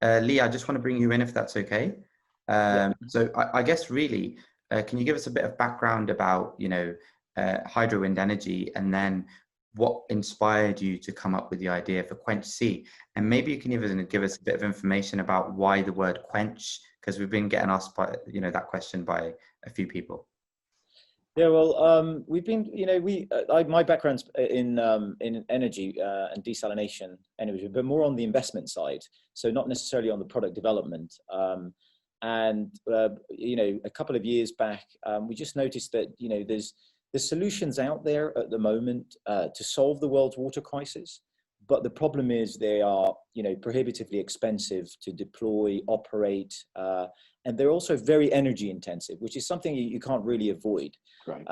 Lee, I just want to bring you in if that's okay. Yeah. So I guess really, can you give us a bit of background about, hydro wind energy, and then what inspired you to come up with the idea for QuenchSea? And maybe you can even give us a bit of information about why the word quench, because we've been getting asked by, that question by a few people. Yeah, well, we've been, my background's in energy and desalination energy, but more on the investment side. So not necessarily on the product development. A couple of years back, we just noticed that, there's solutions out there at the moment to solve the world's water crisis. But the problem is they are, prohibitively expensive to deploy, operate, and they're also very energy intensive, which is something you can't really avoid. Right.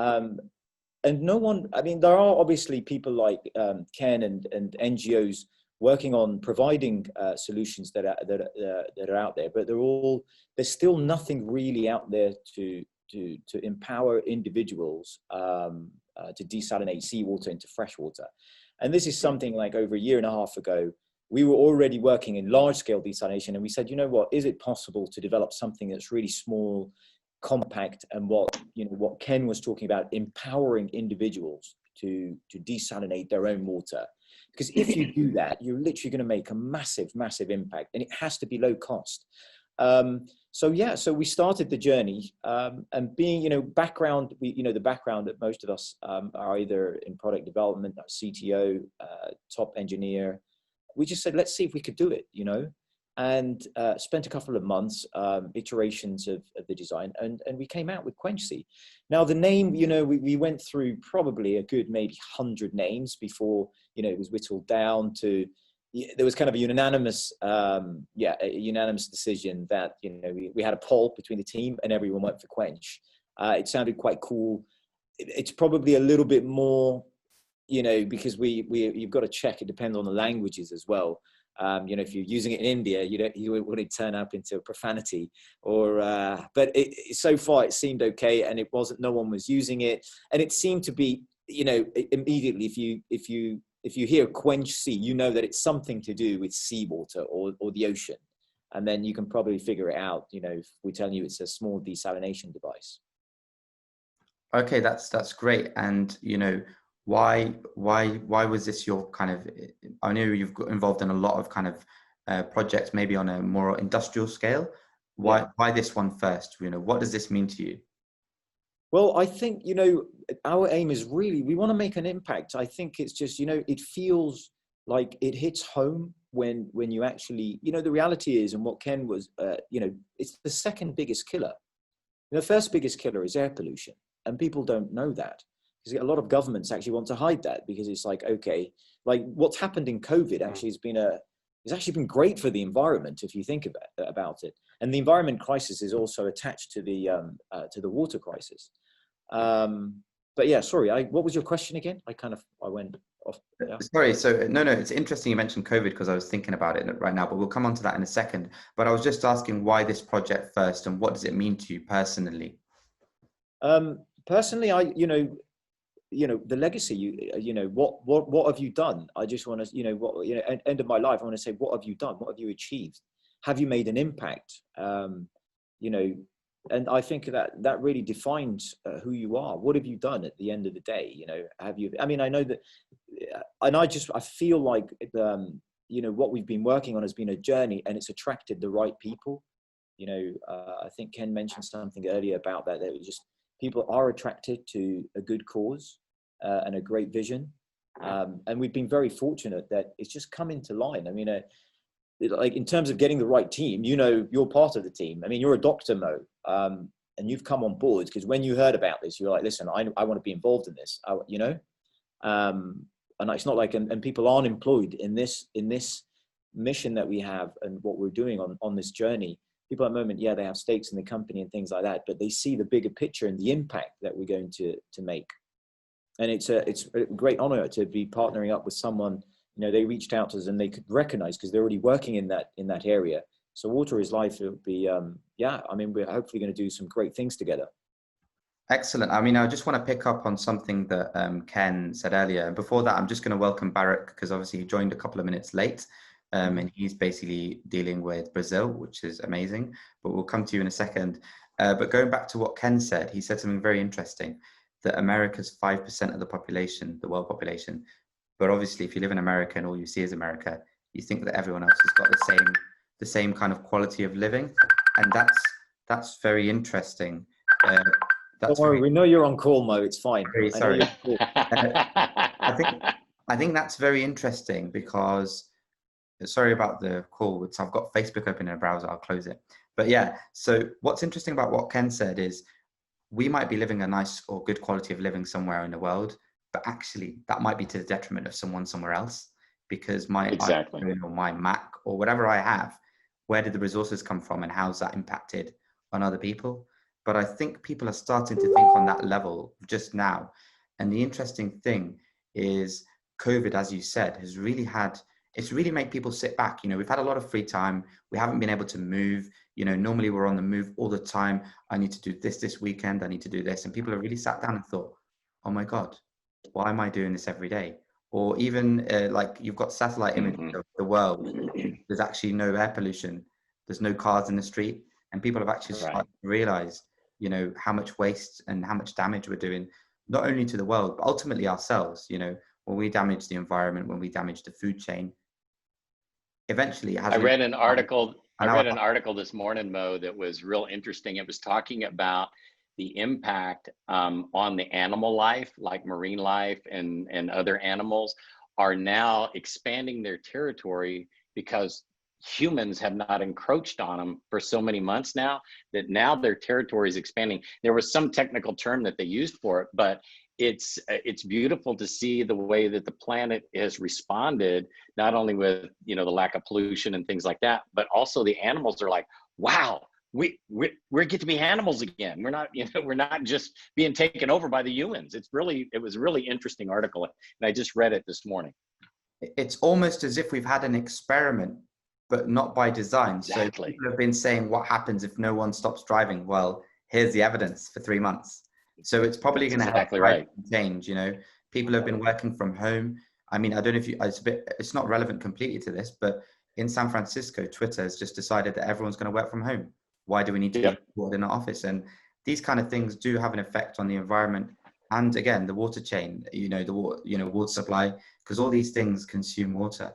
And no one, I mean, there are obviously people like Ken and NGOs working on providing solutions that are out there, but there's still nothing really out there to empower individuals to desalinate seawater into freshwater. And this is something like over a year and a half ago, we were already working in large scale desalination, and we said, you know what, is it possible to develop something that's really small, compact, and what Ken was talking about, empowering individuals to desalinate their own water? Because if you do that, you're literally going to make a massive impact, and it has to be low cost. So we started the journey, and being, background, the background that most of us are either in product development, CTO, top engineer. We just said, let's see if we could do it, and spent a couple of months, iterations of the design, and we came out with QuenchSea. Now the name, we went through probably a good maybe 100 names before, it was whittled down to, there was kind of a unanimous decision that, we had a poll between the team and everyone went for Quench. It sounded quite cool. It's probably a little bit more, because you've got to check, it depends on the languages as well. If you're using it in India, you wouldn't turn up into profanity, but so far it seemed okay, and it wasn't. No one was using it, and it seemed to be, immediately if you hear QuenchSea, you know that it's something to do with seawater or the ocean, and then you can probably figure it out. If we tell you it's a small desalination device. Okay, that's great, and why was this your kind of, I know you've got involved in a lot of kind of projects, maybe on a more industrial scale. Why this one first? What does this mean to you? Well, I think, our aim is really, we want to make an impact. I think it's just, it feels like it hits home when you actually, the reality is, and what Ken was, it's the second biggest killer. The first biggest killer is air pollution, and people don't know that. Because a lot of governments actually want to hide that, because it's like, okay, like what's happened in COVID actually has actually been great for the environment if you think about it. And the environment crisis is also attached to the water crisis. But yeah, sorry, what was your question again? I went off. Yeah. Sorry, so no, it's interesting you mentioned COVID, because I was thinking about it right now, but we'll come on to that in a second. But I was just asking why this project first, and what does it mean to you personally? Personally, the legacy, what have you done? I just want to, end of my life, I want to say, what have you done? What have you achieved? Have you made an impact? And I think that really defines who you are. What have you done at the end of the day? Have you, I mean, I know that, and I feel like, what we've been working on has been a journey, and it's attracted the right people. I think Ken mentioned something earlier about that it was just, people are attracted to a good cause and a great vision. And we've been very fortunate that it's just come into line. I mean, like in terms of getting the right team, you're part of the team. I mean, you're a doctor, Mo, and you've come on board because when you heard about this, you're like, listen, I want to be involved in this, and it's not like, and people aren't employed in this mission that we have and what we're doing on this journey. People at the moment, they have stakes in the company and things like that, but they see the bigger picture and the impact that we're going to make. And it's a great honor to be partnering up with someone. They reached out to us and they could recognize, because they're already working in that area. So WaterisLife will be, we're hopefully going to do some great things together. Excellent. I mean, I just want to pick up on something that Ken said earlier. And before that, I'm just going to welcome Barak, because obviously he joined a couple of minutes late. And he's basically dealing with Brazil, which is amazing, but we'll come to you in a second. But going back to what Ken said, he said something very interesting, that America's 5% of the population, the world population. But obviously, if you live in America and all you see is America, you think that everyone else has got the same kind of quality of living, and that's very interesting. Don't worry, we know you're on call, Mo. It's fine. Very sorry. Cool. I think that's very interesting because, sorry about the call. I've got Facebook open in a browser. I'll close it. But yeah, so what's interesting about what Ken said is we might be living a nice or good quality of living somewhere in the world, but actually that might be to the detriment of someone somewhere else, because my iPhone or my Mac or whatever I have, where did the resources come from and how's that impacted on other people? But I think people are starting to think on that level just now. And the interesting thing is COVID, as you said, has really it's really made people sit back. You know, we've had a lot of free time. We haven't been able to move. You know, normally we're on the move all the time. I need to do this weekend. I need to do this. And people have really sat down and thought, oh my God, why am I doing this every day? Or even like you've got satellite images of the world. There's actually no air pollution. There's no cars in the street. And people have actually started to realize, you know, how much waste and how much damage we're doing, not only to the world, but ultimately ourselves. You know, when we damage the environment, when we damage the food chain, eventually it has. I read an article this morning, Mo, that was real interesting. It was talking about the impact on the animal life, like marine life and other animals are now expanding their territory because humans have not encroached on them for so many months now, that now their territory is expanding. There was some technical term that they used for it, but it's beautiful to see the way that the planet has responded, not only with, you know, the lack of pollution and things like that, but also the animals are like, wow, we get to be animals again. We're not, you know, we're not just being taken over by the humans. It was a really interesting article, and I just read it this morning. It's almost as if we've had an experiment, but not by design. Exactly. So people have been saying, what happens if no one stops driving? Well, here's the evidence for 3 months. So it's probably going to help change. You know, people have been working from home. I mean, I don't know if it's not relevant completely to this, but in San Francisco, Twitter has just decided that everyone's going to work from home. Why do we need to be in an office? And these kind of things do have an effect on the environment. And again, the water chain, you know, water supply, because all these things consume water.